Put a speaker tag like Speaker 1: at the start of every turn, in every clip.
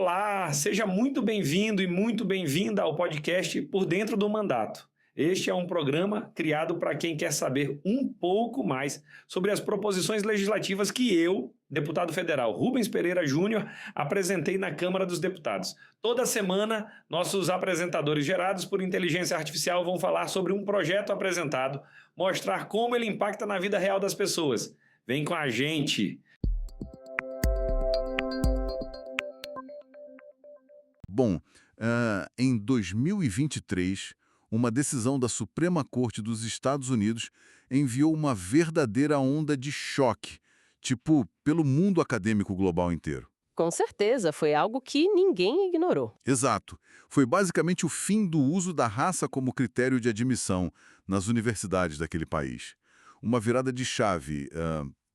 Speaker 1: Olá, seja muito bem-vindo e muito bem-vinda ao podcast Por Dentro do Mandato. Este é um programa criado para quem quer saber um pouco mais sobre as proposições legislativas que eu, deputado federal Rubens Pereira Júnior, apresentei na Câmara dos Deputados. Toda semana, nossos apresentadores gerados por inteligência artificial vão falar sobre um projeto apresentado, mostrar como ele impacta na vida real das pessoas. Vem com a gente!
Speaker 2: Bom, em 2023, uma decisão da Suprema Corte dos Estados Unidos enviou uma verdadeira onda de choque, pelo mundo acadêmico global inteiro.
Speaker 3: Com certeza, foi algo que ninguém ignorou.
Speaker 2: Exato. Foi basicamente o fim do uso da raça como critério de admissão nas universidades daquele país. Uma virada de chave,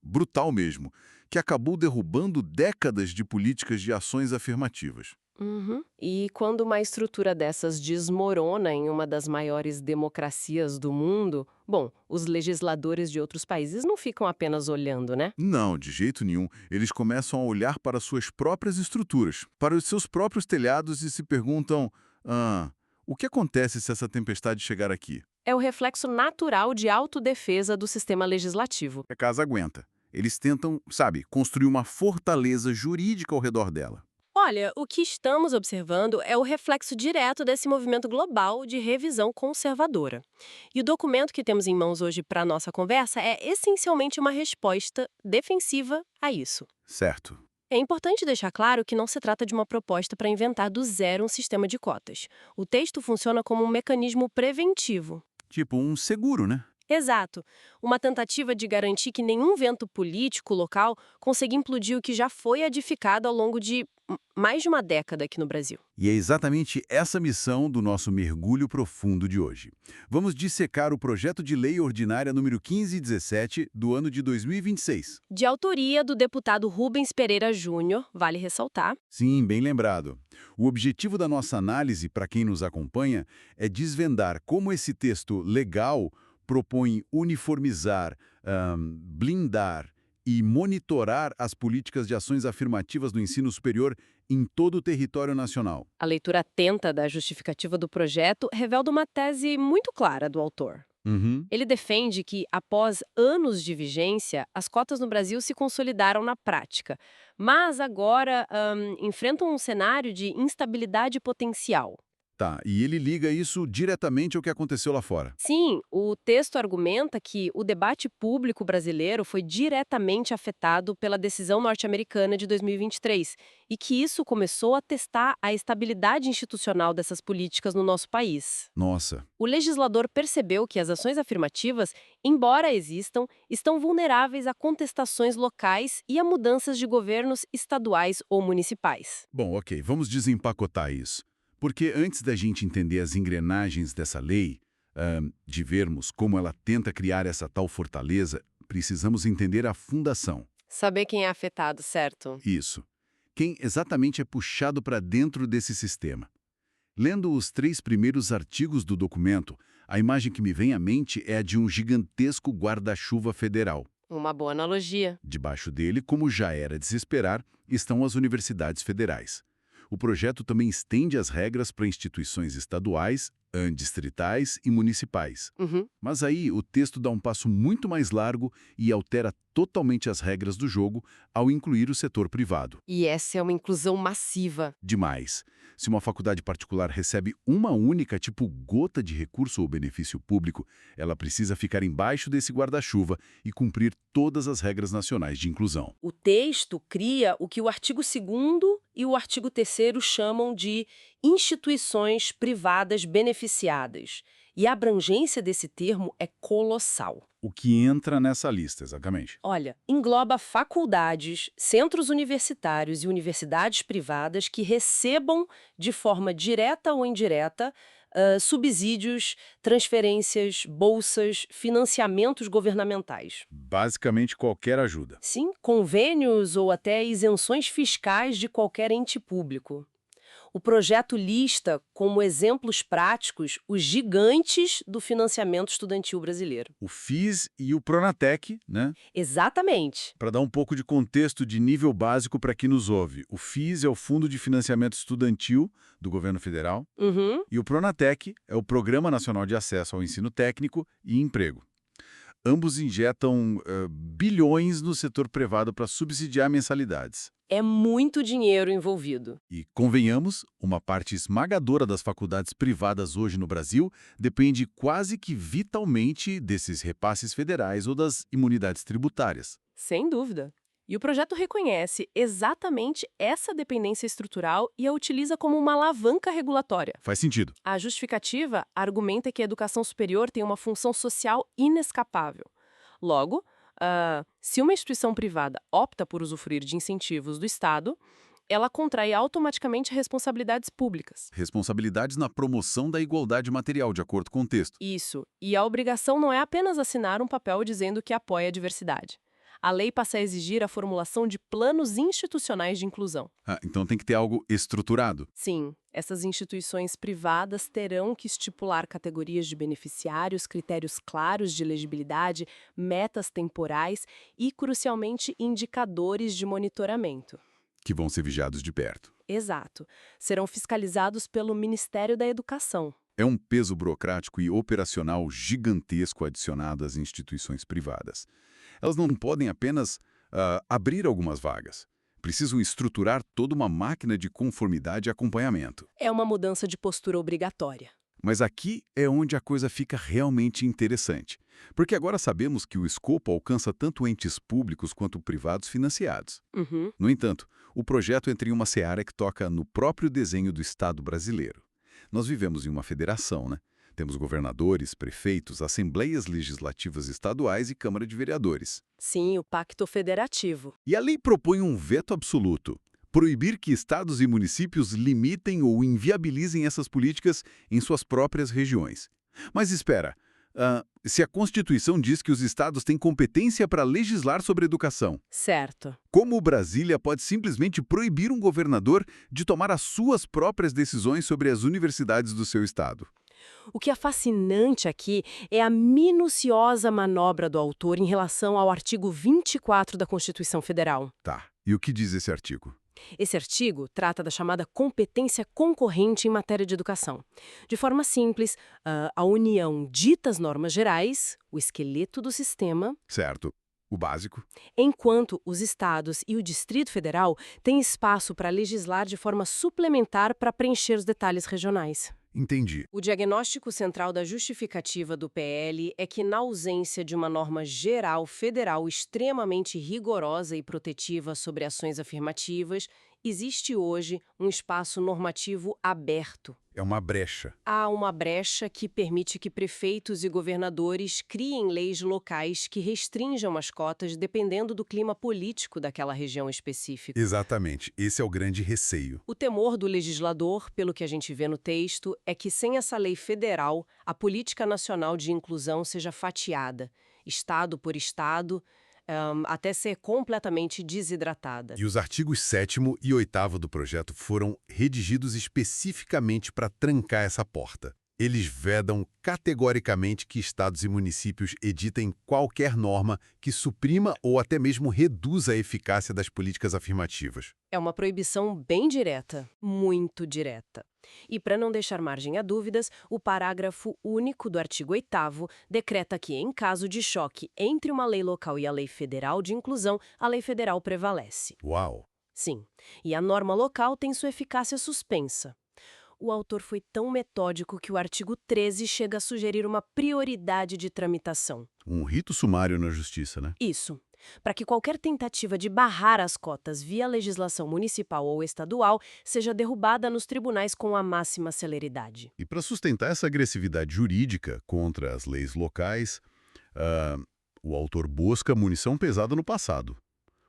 Speaker 2: brutal mesmo, que acabou derrubando décadas de políticas de ações afirmativas.
Speaker 3: Uhum. E quando uma estrutura dessas desmorona em uma das maiores democracias do mundo, bom, os legisladores de outros países não ficam apenas olhando, né?
Speaker 2: Não, de jeito nenhum. Eles começam a olhar para suas próprias estruturas, para os seus próprios telhados e se perguntam: o que acontece se essa tempestade chegar aqui?
Speaker 3: É o reflexo natural de autodefesa do sistema legislativo.
Speaker 2: A casa aguenta. Eles tentam, construir uma fortaleza jurídica ao redor dela.
Speaker 3: Olha, o que estamos observando é o reflexo direto desse movimento global de revisão conservadora. E o documento que temos em mãos hoje para a nossa conversa é essencialmente uma resposta defensiva a isso.
Speaker 2: Certo.
Speaker 3: É importante deixar claro que não se trata de uma proposta para inventar do zero um sistema de cotas. O texto funciona como um mecanismo preventivo.
Speaker 2: Tipo um seguro, né?
Speaker 3: Exato. Uma tentativa de garantir que nenhum vento político local consiga implodir o que já foi edificado ao longo de mais de uma década aqui no Brasil.
Speaker 2: E é exatamente essa missão do nosso mergulho profundo de hoje. Vamos dissecar o projeto de lei ordinária número 1517 do ano de 2026.
Speaker 3: De autoria do deputado Rubens Pereira Júnior, vale ressaltar.
Speaker 2: Sim, bem lembrado. O objetivo da nossa análise, para quem nos acompanha, é desvendar como esse texto legal propõe uniformizar, blindar e monitorar as políticas de ações afirmativas do ensino superior em todo o território nacional.
Speaker 3: A leitura atenta da justificativa do projeto revela uma tese muito clara do autor. Ele defende que, após anos de vigência, as cotas no Brasil se consolidaram na prática, mas agora enfrentam um cenário de instabilidade potencial.
Speaker 2: Tá, e ele liga isso diretamente ao que aconteceu lá fora.
Speaker 3: Sim, o texto argumenta que o debate público brasileiro foi diretamente afetado pela decisão norte-americana de 2023 e que isso começou a testar a estabilidade institucional dessas políticas no nosso país.
Speaker 2: Nossa.
Speaker 3: O legislador percebeu que as ações afirmativas, embora existam, estão vulneráveis a contestações locais e a mudanças de governos estaduais ou municipais.
Speaker 2: Bom, ok, vamos desempacotar isso. Porque antes da gente entender as engrenagens dessa lei, de vermos como ela tenta criar essa tal fortaleza, precisamos entender a fundação.
Speaker 3: Saber quem é afetado, certo?
Speaker 2: Isso. Quem exatamente é puxado para dentro desse sistema. Lendo os 3 primeiros artigos do documento, a imagem que me vem à mente é a de um gigantesco guarda-chuva federal.
Speaker 3: Uma boa analogia.
Speaker 2: Debaixo dele, como já era de se esperar, estão as universidades federais. O projeto também estende as regras para instituições estaduais, distritais e municipais. Mas aí o texto dá um passo muito mais largo e altera totalmente as regras do jogo ao incluir o setor privado.
Speaker 3: E essa é uma inclusão massiva.
Speaker 2: Demais. Se uma faculdade particular recebe uma única, gota de recurso ou benefício público, ela precisa ficar embaixo desse guarda-chuva e cumprir todas as regras nacionais de inclusão.
Speaker 3: O texto cria o que o artigo 2º e o artigo 3º chamam de instituições privadas beneficiadas. E a abrangência desse termo é colossal.
Speaker 2: O que entra nessa lista, exatamente?
Speaker 3: Olha, engloba faculdades, centros universitários e universidades privadas que recebam, de forma direta ou indireta, subsídios, transferências, bolsas, financiamentos governamentais.
Speaker 2: Basicamente qualquer ajuda.
Speaker 3: Sim, convênios ou até isenções fiscais de qualquer ente público. O projeto lista como exemplos práticos os gigantes do financiamento estudantil brasileiro.
Speaker 2: O FIS e o Pronatec, né?
Speaker 3: Exatamente.
Speaker 2: Para dar um pouco de contexto de nível básico para quem nos ouve, o FIS é o Fundo de Financiamento Estudantil do Governo Federal e o Pronatec é o Programa Nacional de Acesso ao Ensino Técnico e Emprego. Ambos injetam bilhões no setor privado para subsidiar mensalidades.
Speaker 3: É muito dinheiro envolvido.
Speaker 2: E, convenhamos, uma parte esmagadora das faculdades privadas hoje no Brasil depende quase que vitalmente desses repasses federais ou das imunidades tributárias.
Speaker 3: Sem dúvida. E o projeto reconhece exatamente essa dependência estrutural e a utiliza como uma alavanca regulatória.
Speaker 2: Faz sentido.
Speaker 3: A justificativa argumenta que a educação superior tem uma função social inescapável. Logo, se uma instituição privada opta por usufruir de incentivos do Estado, ela contrai automaticamente responsabilidades públicas.
Speaker 2: Responsabilidades na promoção da igualdade material, de acordo com o texto.
Speaker 3: Isso. E a obrigação não é apenas assinar um papel dizendo que apoia a diversidade. A lei passa a exigir a formulação de planos institucionais de inclusão.
Speaker 2: Então tem que ter algo estruturado.
Speaker 3: Sim, essas instituições privadas terão que estipular categorias de beneficiários, critérios claros de elegibilidade, metas temporais e, crucialmente, indicadores de monitoramento.
Speaker 2: Que vão ser vigiados de perto.
Speaker 3: Exato. Serão fiscalizados pelo Ministério da Educação.
Speaker 2: É um peso burocrático e operacional gigantesco adicionado às instituições privadas. Elas não podem apenas abrir algumas vagas. Precisam estruturar toda uma máquina de conformidade e acompanhamento.
Speaker 3: É uma mudança de postura obrigatória.
Speaker 2: Mas aqui é onde a coisa fica realmente interessante. Porque agora sabemos que o escopo alcança tanto entes públicos quanto privados financiados. No entanto, o projeto entra em uma seara que toca no próprio desenho do Estado brasileiro. Nós vivemos em uma federação, né? Temos governadores, prefeitos, assembleias legislativas estaduais e Câmara de Vereadores.
Speaker 3: Sim, o Pacto Federativo.
Speaker 2: E a lei propõe um veto absoluto. Proibir que estados e municípios limitem ou inviabilizem essas políticas em suas próprias regiões. Mas espera, se a Constituição diz que os estados têm competência para legislar sobre educação,
Speaker 3: Certo.
Speaker 2: como Brasília pode simplesmente proibir um governador de tomar as suas próprias decisões sobre as universidades do seu estado?
Speaker 3: O que é fascinante aqui é a minuciosa manobra do autor em relação ao artigo 24 da Constituição Federal.
Speaker 2: Tá, e o que diz esse artigo?
Speaker 3: Esse artigo trata da chamada competência concorrente em matéria de educação. De forma simples, a União dita as normas gerais, o esqueleto do sistema,
Speaker 2: Certo, o básico.
Speaker 3: enquanto os estados e o Distrito Federal têm espaço para legislar de forma suplementar para preencher os detalhes regionais.
Speaker 2: Entendi.
Speaker 3: O diagnóstico central da justificativa do PL é que, na ausência de uma norma geral federal extremamente rigorosa e protetiva sobre ações afirmativas, existe hoje um espaço normativo aberto.
Speaker 2: É uma brecha.
Speaker 3: Há uma brecha que permite que prefeitos e governadores criem leis locais que restringam as cotas dependendo do clima político daquela região específica.
Speaker 2: Exatamente, esse é o grande receio.
Speaker 3: O temor do legislador, pelo que a gente vê no texto, é que sem essa lei federal, a política nacional de inclusão seja fatiada, estado por estado, até ser completamente desidratada.
Speaker 2: E os artigos 7º e 8º do projeto foram redigidos especificamente para trancar essa porta. Eles vedam categoricamente que estados e municípios editem qualquer norma que suprima ou até mesmo reduza a eficácia das políticas afirmativas.
Speaker 3: É uma proibição bem direta, muito direta. E para não deixar margem a dúvidas, o parágrafo único do artigo 8º decreta que, em caso de choque entre uma lei local e a lei federal de inclusão, a lei federal prevalece.
Speaker 2: Uau!
Speaker 3: Sim, e a norma local tem sua eficácia suspensa. O autor foi tão metódico que o artigo 13 chega a sugerir uma prioridade de tramitação.
Speaker 2: Um rito sumário na justiça, né?
Speaker 3: Isso, para que qualquer tentativa de barrar as cotas via legislação municipal ou estadual seja derrubada nos tribunais com a máxima celeridade.
Speaker 2: E para sustentar essa agressividade jurídica contra as leis locais, o autor busca munição pesada no passado.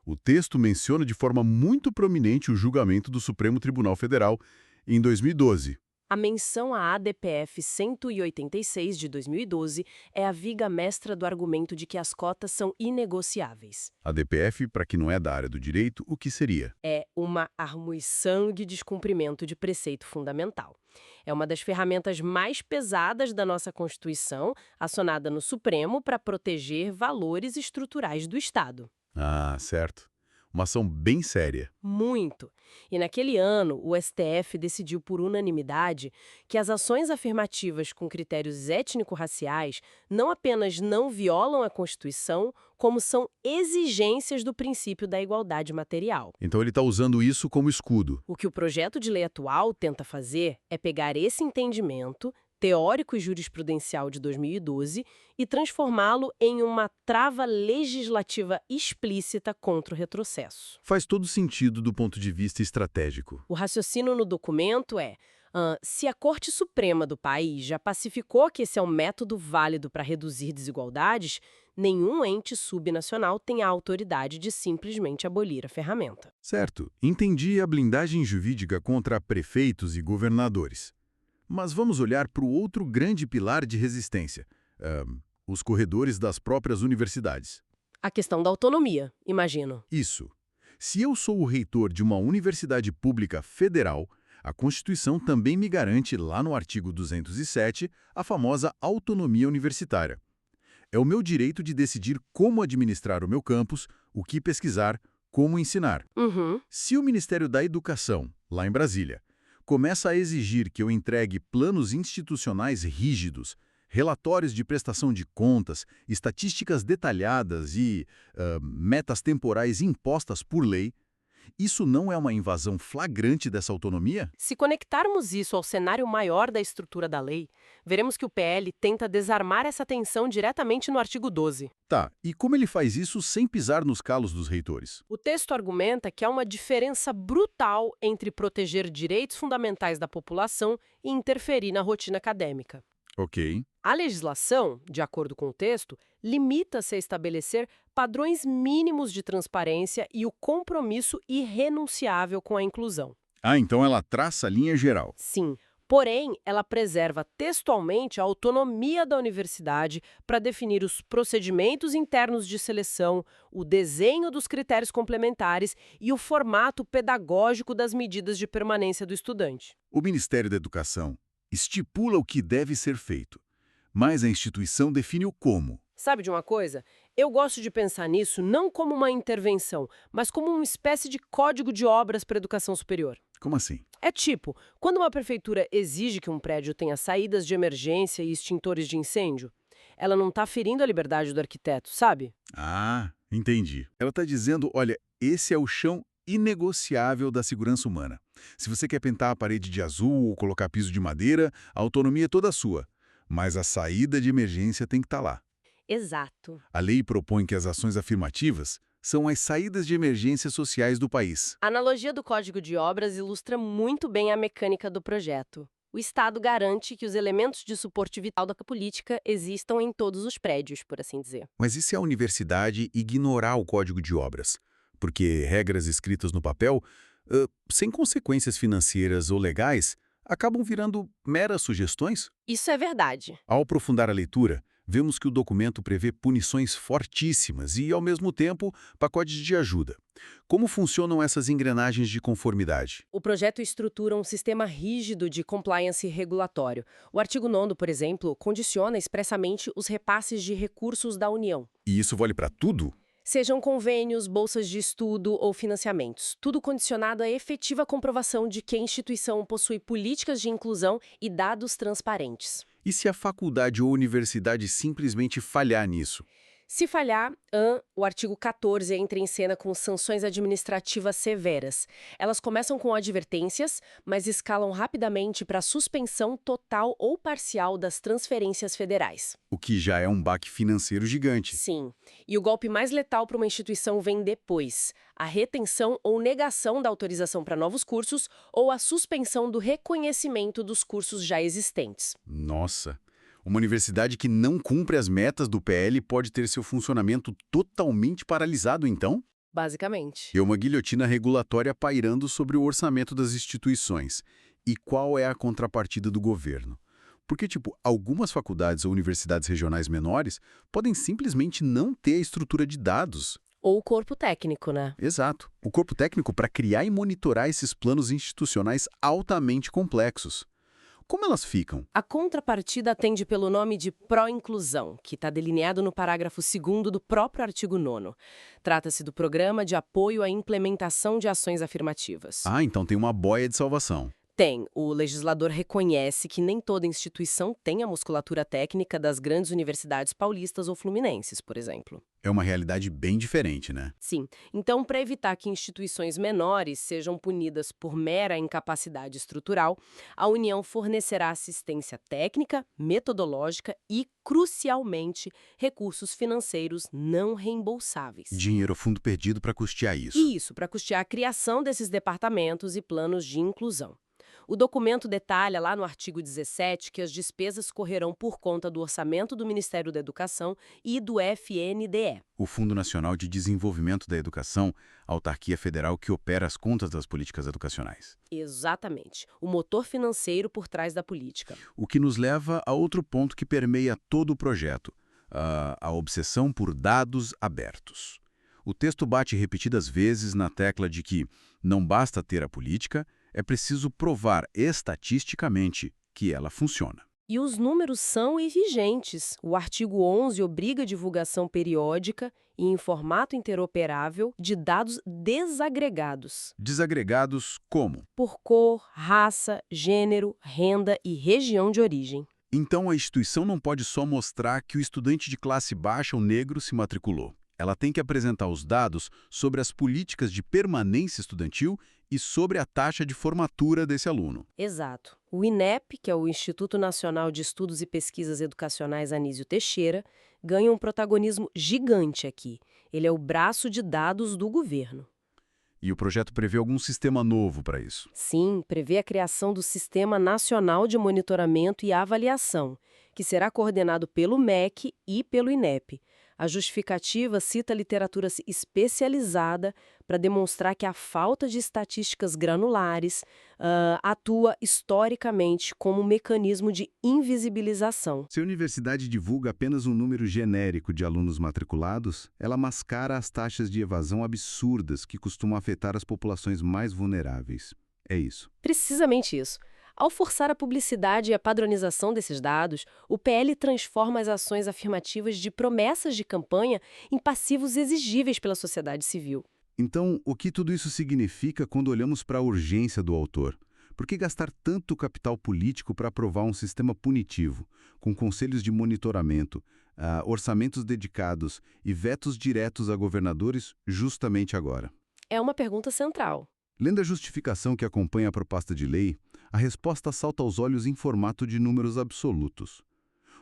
Speaker 2: O texto menciona de forma muito prominente o julgamento do Supremo Tribunal Federal em 2012,
Speaker 3: A menção à ADPF 186 de 2012 é a viga mestra do argumento de que as cotas são inegociáveis.
Speaker 2: A DPF, para quem não é da área do direito, o que seria?
Speaker 3: É uma armuição de descumprimento de preceito fundamental. É uma das ferramentas mais pesadas da nossa Constituição, acionada no Supremo para proteger valores estruturais do Estado.
Speaker 2: Ah, certo. Uma ação bem séria.
Speaker 3: Muito. E naquele ano, o STF decidiu por unanimidade que as ações afirmativas com critérios étnico-raciais não apenas não violam a Constituição, como são exigências do princípio da igualdade material.
Speaker 2: Então ele está usando isso como escudo.
Speaker 3: O que o projeto de lei atual tenta fazer é pegar esse entendimento teórico e jurisprudencial de 2012 e transformá-lo em uma trava legislativa explícita contra o retrocesso.
Speaker 2: Faz todo sentido do ponto de vista estratégico.
Speaker 3: O raciocínio no documento é: se a Corte Suprema do país já pacificou que esse é um método válido para reduzir desigualdades, nenhum ente subnacional tem a autoridade de simplesmente abolir a ferramenta.
Speaker 2: Certo, entendi a blindagem jurídica contra prefeitos e governadores. Mas vamos olhar para o outro grande pilar de resistência, os corredores das próprias universidades.
Speaker 3: A questão da autonomia, imagino.
Speaker 2: Isso. Se eu sou o reitor de uma universidade pública federal, a Constituição também me garante, lá no artigo 207, a famosa autonomia universitária. É o meu direito de decidir como administrar o meu campus, o que pesquisar, como ensinar. Se o Ministério da Educação, lá em Brasília, começa a exigir que eu entregue planos institucionais rígidos, relatórios de prestação de contas, estatísticas detalhadas e metas temporais impostas por lei, isso não é uma invasão flagrante dessa autonomia?
Speaker 3: Se conectarmos isso ao cenário maior da estrutura da lei, veremos que o PL tenta desarmar essa tensão diretamente no artigo 12.
Speaker 2: Tá, e como ele faz isso sem pisar nos calos dos reitores?
Speaker 3: O texto argumenta que há uma diferença brutal entre proteger direitos fundamentais da população e interferir na rotina acadêmica.
Speaker 2: Ok.
Speaker 3: A legislação, de acordo com o texto, limita-se a estabelecer padrões mínimos de transparência e o compromisso irrenunciável com a inclusão.
Speaker 2: Ah, então ela traça a linha geral.
Speaker 3: Sim, porém, ela preserva textualmente a autonomia da universidade para definir os procedimentos internos de seleção, o desenho dos critérios complementares e o formato pedagógico das medidas de permanência do estudante.
Speaker 2: O Ministério da Educação estipula o que deve ser feito, mas a instituição define o como.
Speaker 3: Sabe de uma coisa? Eu gosto de pensar nisso não como uma intervenção, mas como uma espécie de código de obras para a educação superior.
Speaker 2: Como assim?
Speaker 3: É tipo, quando uma prefeitura exige que um prédio tenha saídas de emergência e extintores de incêndio, ela não está ferindo a liberdade do arquiteto, sabe?
Speaker 2: Ah, entendi. Ela está dizendo, olha, esse é o chão inegociável da segurança humana. Se você quer pintar a parede de azul ou colocar piso de madeira, a autonomia é toda sua. Mas a saída de emergência tem que estar lá.
Speaker 3: Exato.
Speaker 2: A lei propõe que as ações afirmativas são as saídas de emergência sociais do país.
Speaker 3: A analogia do Código de Obras ilustra muito bem a mecânica do projeto. O Estado garante que os elementos de suporte vital da política existam em todos os prédios, por assim dizer.
Speaker 2: Mas e se a universidade ignorar o Código de Obras? Porque regras escritas no papel, sem consequências financeiras ou legais, acabam virando meras sugestões?
Speaker 3: Isso é verdade.
Speaker 2: Ao aprofundar a leitura, vemos que o documento prevê punições fortíssimas e, ao mesmo tempo, pacotes de ajuda. Como funcionam essas engrenagens de conformidade?
Speaker 3: O projeto estrutura um sistema rígido de compliance regulatório. O artigo 9º, por exemplo, condiciona expressamente os repasses de recursos da União.
Speaker 2: E isso vale para tudo?
Speaker 3: Sejam convênios, bolsas de estudo ou financiamentos. Tudo condicionado à efetiva comprovação de que a instituição possui políticas de inclusão e dados transparentes.
Speaker 2: E se a faculdade ou universidade simplesmente falhar nisso?
Speaker 3: Se falhar, o artigo 14 entra em cena com sanções administrativas severas. Elas começam com advertências, mas escalam rapidamente para suspensão total ou parcial das transferências federais.
Speaker 2: O que já é um baque financeiro gigante.
Speaker 3: Sim. E o golpe mais letal para uma instituição vem depois: a retenção ou negação da autorização para novos cursos ou a suspensão do reconhecimento dos cursos já existentes.
Speaker 2: Nossa! Uma universidade que não cumpre as metas do PL pode ter seu funcionamento totalmente paralisado, então?
Speaker 3: Basicamente.
Speaker 2: É uma guilhotina regulatória pairando sobre o orçamento das instituições. E qual é a contrapartida do governo? Porque, algumas faculdades ou universidades regionais menores podem simplesmente não ter a estrutura de dados.
Speaker 3: Ou o corpo técnico, né?
Speaker 2: Exato. O corpo técnico para criar e monitorar esses planos institucionais altamente complexos. Como elas ficam?
Speaker 3: A contrapartida atende pelo nome de pró-inclusão, que está delineado no parágrafo 2º do próprio artigo 9º. Trata-se do Programa de Apoio à Implementação de Ações Afirmativas.
Speaker 2: Ah, então tem uma boia de salvação.
Speaker 3: Tem. O legislador reconhece que nem toda instituição tem a musculatura técnica das grandes universidades paulistas ou fluminenses, por exemplo.
Speaker 2: É uma realidade bem diferente, né?
Speaker 3: Sim. Então, para evitar que instituições menores sejam punidas por mera incapacidade estrutural, a União fornecerá assistência técnica, metodológica e, crucialmente, recursos financeiros não reembolsáveis.
Speaker 2: Dinheiro fundo perdido para custear isso.
Speaker 3: Isso, para custear a criação desses departamentos e planos de inclusão. O documento detalha lá no artigo 17 que as despesas correrão por conta do orçamento do Ministério da Educação e do FNDE.
Speaker 2: O Fundo Nacional de Desenvolvimento da Educação, a autarquia federal que opera as contas das políticas educacionais.
Speaker 3: Exatamente. O motor financeiro por trás da política.
Speaker 2: O que nos leva a outro ponto que permeia todo o projeto, a obsessão por dados abertos. O texto bate repetidas vezes na tecla de que não basta ter a política, é preciso provar estatisticamente que ela funciona.
Speaker 3: E os números são vigentes. O artigo 11 obriga a divulgação periódica e em formato interoperável de dados desagregados.
Speaker 2: Desagregados como?
Speaker 3: Por cor, raça, gênero, renda e região de origem.
Speaker 2: Então a instituição não pode só mostrar que o estudante de classe baixa ou negro se matriculou. Ela tem que apresentar os dados sobre as políticas de permanência estudantil e sobre a taxa de formatura desse aluno.
Speaker 3: Exato. O INEP, que é o Instituto Nacional de Estudos e Pesquisas Educacionais Anísio Teixeira, ganha um protagonismo gigante aqui. Ele é o braço de dados do governo.
Speaker 2: E o projeto prevê algum sistema novo para isso?
Speaker 3: Sim, prevê a criação do Sistema Nacional de Monitoramento e Avaliação, que será coordenado pelo MEC e pelo INEP. A justificativa cita literatura especializada para demonstrar que a falta de estatísticas granulares atua historicamente como um mecanismo de invisibilização.
Speaker 2: Se a universidade divulga apenas um número genérico de alunos matriculados, ela mascara as taxas de evasão absurdas que costumam afetar as populações mais vulneráveis. É isso.
Speaker 3: Precisamente isso. Ao forçar a publicidade e a padronização desses dados, o PL transforma as ações afirmativas de promessas de campanha em passivos exigíveis pela sociedade civil.
Speaker 2: Então, o que tudo isso significa quando olhamos para a urgência do autor? Por que gastar tanto capital político para aprovar um sistema punitivo, com conselhos de monitoramento, orçamentos dedicados e vetos diretos a governadores justamente agora?
Speaker 3: É uma pergunta central.
Speaker 2: Lendo a justificação que acompanha a proposta de lei, a resposta salta aos olhos em formato de números absolutos.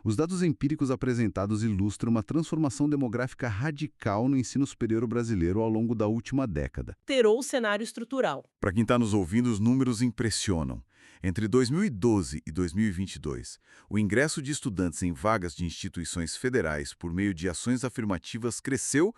Speaker 2: Os dados empíricos apresentados ilustram uma transformação demográfica radical no ensino superior brasileiro ao longo da última década.
Speaker 3: Alterou o cenário estrutural.
Speaker 2: Para quem está nos ouvindo, os números impressionam. Entre 2012 e 2022, o ingresso de estudantes em vagas de instituições federais por meio de ações afirmativas cresceu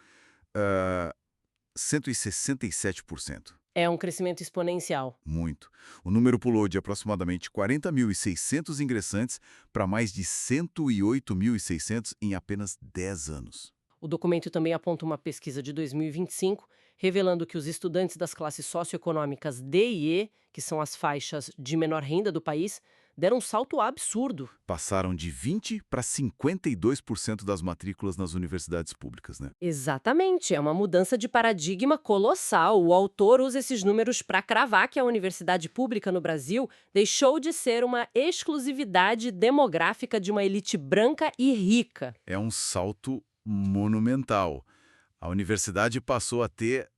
Speaker 2: 167%.
Speaker 3: É um crescimento exponencial.
Speaker 2: Muito. O número pulou de aproximadamente 40.600 ingressantes para mais de 108.600 em apenas 10 anos.
Speaker 3: O documento também aponta uma pesquisa de 2025, revelando que os estudantes das classes socioeconômicas D e E, que são as faixas de menor renda do país, deram um salto absurdo.
Speaker 2: Passaram de 20% para 52% das matrículas nas universidades públicas, né?
Speaker 3: Exatamente, é uma mudança de paradigma colossal. O autor usa esses números para cravar que a universidade pública no Brasil deixou de ser uma exclusividade demográfica de uma elite branca e rica.
Speaker 2: É um salto monumental. A universidade passou a ter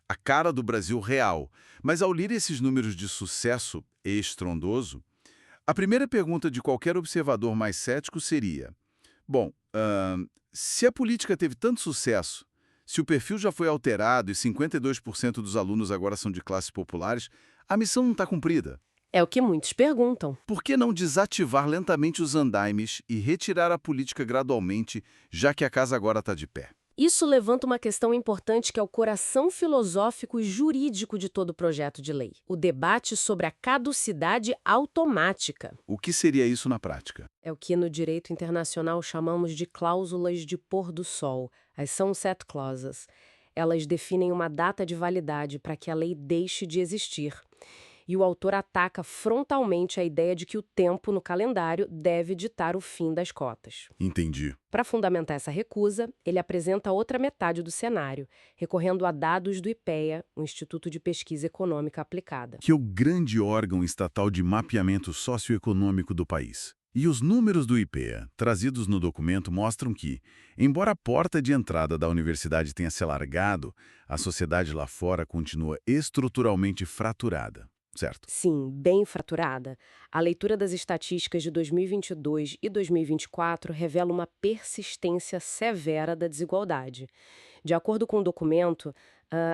Speaker 2: a cara do Brasil real. Mas ao ler esses números de sucesso estrondoso, a primeira pergunta de qualquer observador mais cético seria: bom, se a política teve tanto sucesso, se o perfil já foi alterado e 52% dos alunos agora são de classes populares, a missão não está cumprida.
Speaker 3: É o que muitos perguntam.
Speaker 2: Por que não desativar lentamente os andaimes e retirar a política gradualmente, já que a casa agora está de pé?
Speaker 3: Isso levanta uma questão importante que é o coração filosófico e jurídico de todo o projeto de lei: o debate sobre a caducidade automática.
Speaker 2: O que seria isso na prática?
Speaker 3: É o que no direito internacional chamamos de cláusulas de pôr do sol, as sunset clauses. Elas definem uma data de validade para que a lei deixe de existir. E o autor ataca frontalmente a ideia de que o tempo no calendário deve ditar o fim das cotas.
Speaker 2: Entendi.
Speaker 3: Para fundamentar essa recusa, ele apresenta outra metade do cenário, recorrendo a dados do IPEA, o Instituto de Pesquisa Econômica Aplicada.
Speaker 2: Que é o grande órgão estatal de mapeamento socioeconômico do país. E os números do IPEA, trazidos no documento, mostram que, embora a porta de entrada da universidade tenha se alargado, a sociedade lá fora continua estruturalmente fraturada. Certo.
Speaker 3: Sim, bem fraturada. A leitura das estatísticas de 2022 e 2024 revela uma persistência severa da desigualdade. De acordo com o documento,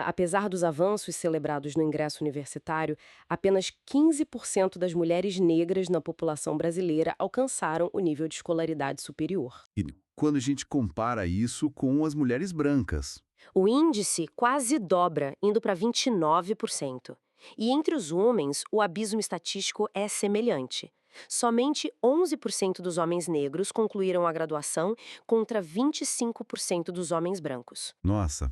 Speaker 3: apesar dos avanços celebrados no ingresso universitário, apenas 15% das mulheres negras na população brasileira alcançaram o nível de escolaridade superior.
Speaker 2: E quando a gente compara isso com as mulheres brancas?
Speaker 3: O índice quase dobra, indo para 29%. E entre os homens, o abismo estatístico é semelhante. Somente 11% dos homens negros concluíram a graduação contra 25% dos homens brancos.
Speaker 2: Nossa.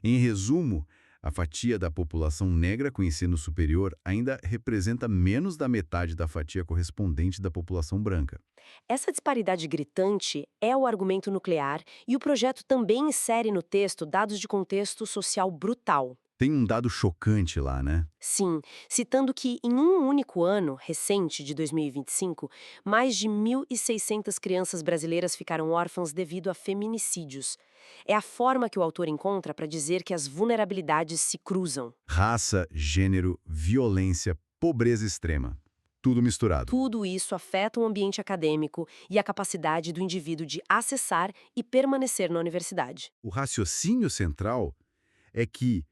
Speaker 2: Em resumo, a fatia da população negra com ensino superior ainda representa menos da metade da fatia correspondente da população branca.
Speaker 3: Essa disparidade gritante é o argumento nuclear e o projeto também insere no texto dados de contexto social brutal.
Speaker 2: Tem um dado chocante lá, né?
Speaker 3: Sim, citando que em um único ano, recente, de 2025, mais de 1.600 crianças brasileiras ficaram órfãs devido a feminicídios. É a forma que o autor encontra para dizer que as vulnerabilidades se cruzam.
Speaker 2: Raça, gênero, violência, pobreza extrema. Tudo misturado.
Speaker 3: Tudo isso afeta o ambiente acadêmico e a capacidade do indivíduo de acessar e permanecer na universidade.
Speaker 2: O raciocínio central é que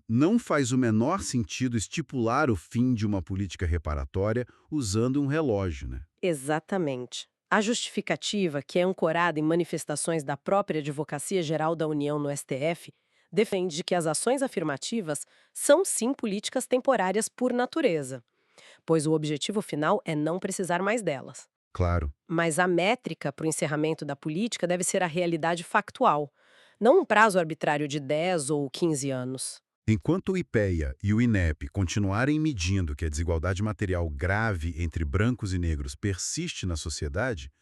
Speaker 2: não faz o menor sentido estipular o fim de uma política reparatória usando um relógio, né?
Speaker 3: Exatamente. A justificativa, que é ancorada em manifestações da própria Advocacia Geral da União no STF, defende que as ações afirmativas são sim políticas temporárias por natureza, pois o objetivo final é não precisar mais delas.
Speaker 2: Claro.
Speaker 3: Mas a métrica para o encerramento da política deve ser a realidade factual, não um prazo arbitrário de 10 ou 15 anos.
Speaker 2: Enquanto o IPEA e o INEP continuarem medindo que a desigualdade material grave entre brancos e negros persiste na sociedade,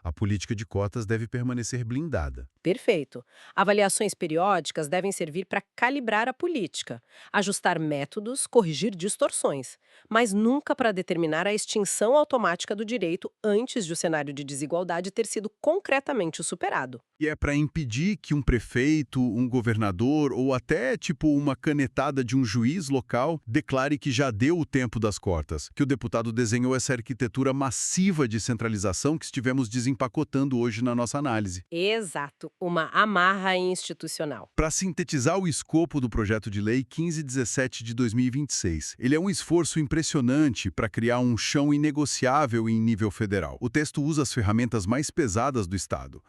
Speaker 2: a política de cotas deve permanecer blindada.
Speaker 3: Perfeito. Avaliações periódicas devem servir para calibrar a política, ajustar métodos, corrigir distorções, mas nunca para determinar a extinção automática do direito antes de o cenário de desigualdade ter sido concretamente superado.
Speaker 2: E é para impedir que um prefeito, um governador ou até tipo uma canetada de um juiz local declare que já deu o tempo das cotas, que o deputado desenhou essa arquitetura massiva de centralização que estivemos desempacotando hoje na nossa análise.
Speaker 3: Exato, uma amarra institucional.
Speaker 2: Para sintetizar o escopo do projeto de lei 1517 de 2026, ele é um esforço impressionante para criar um chão inegociável em nível federal. O texto usa as ferramentas mais pesadas do Estado,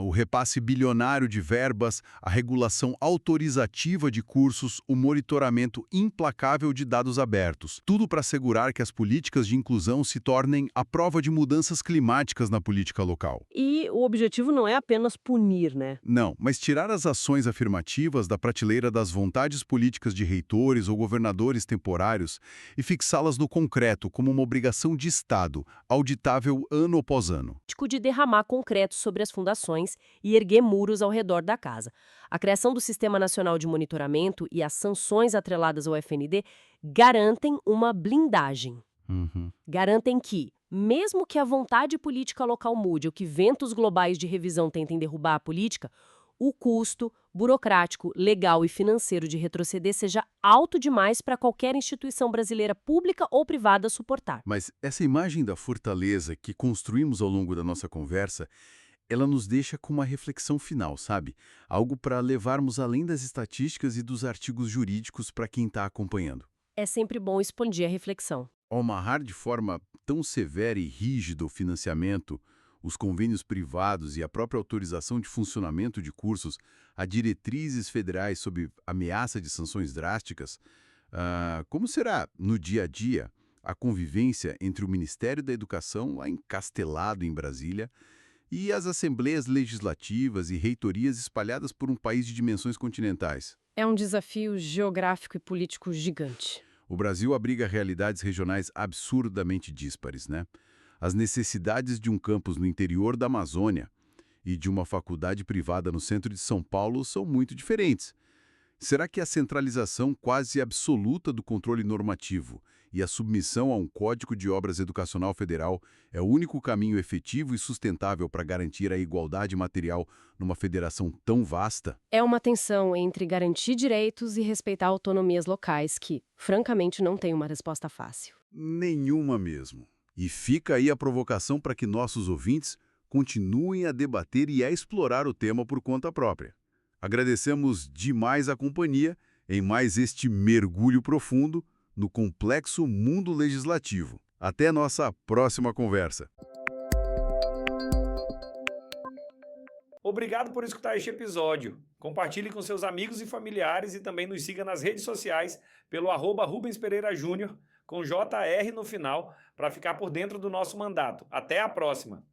Speaker 2: o repasse bilionário de verbas, a regulação autorizativa de cursos, o monitoramento implacável de dados abertos. Tudo para assegurar que as políticas de inclusão se tornem a prova de mudanças climáticas na política local.
Speaker 3: E o objetivo não é apenas punir, né?
Speaker 2: Não, mas tirar as ações afirmativas da prateleira das vontades políticas de reitores ou governadores temporários e fixá-las no concreto como uma obrigação de Estado, auditável ano após ano.
Speaker 3: De derramar concreto sobre as fundações e erguer muros ao redor da casa. A criação do Sistema Nacional de Monitoramento e as sanções atreladas ao FND garantem uma blindagem. Garantem que, mesmo que a vontade política local mude ou que ventos globais de revisão tentem derrubar a política, o custo burocrático, legal e financeiro de retroceder seja alto demais para qualquer instituição brasileira pública ou privada suportar.
Speaker 2: Mas essa imagem da fortaleza que construímos ao longo da nossa conversa, ela nos deixa com uma reflexão final, sabe? Algo para levarmos além das estatísticas e dos artigos jurídicos para quem está acompanhando.
Speaker 3: É sempre bom expandir a reflexão.
Speaker 2: Ao amarrar de forma tão severa e rígida o financiamento, Os convênios privados e a própria autorização de funcionamento de cursos a diretrizes federais sob ameaça de sanções drásticas, como será, no dia a dia, a convivência entre o Ministério da Educação, lá encastelado em Brasília, e as assembleias legislativas e reitorias espalhadas por um país de dimensões continentais?
Speaker 3: É um desafio geográfico e político gigante.
Speaker 2: O Brasil abriga realidades regionais absurdamente díspares, né? As necessidades de um campus no interior da Amazônia e de uma faculdade privada no centro de São Paulo são muito diferentes. Será que a centralização quase absoluta do controle normativo e a submissão a um Código de Obras Educacional Federal é o único caminho efetivo e sustentável para garantir a igualdade material numa federação tão vasta?
Speaker 3: É uma tensão entre garantir direitos e respeitar autonomias locais que, francamente, não tem uma resposta fácil.
Speaker 2: Nenhuma mesmo. E fica aí a provocação para que nossos ouvintes continuem a debater e a explorar o tema por conta própria. Agradecemos demais a companhia em mais este mergulho profundo no complexo mundo legislativo. Até nossa próxima conversa.
Speaker 1: Obrigado por escutar este episódio. Compartilhe com seus amigos e familiares e também nos siga nas redes sociais pelo @Rubens Pereira Júnior, com JR no final, para ficar por dentro do nosso mandato. Até a próxima!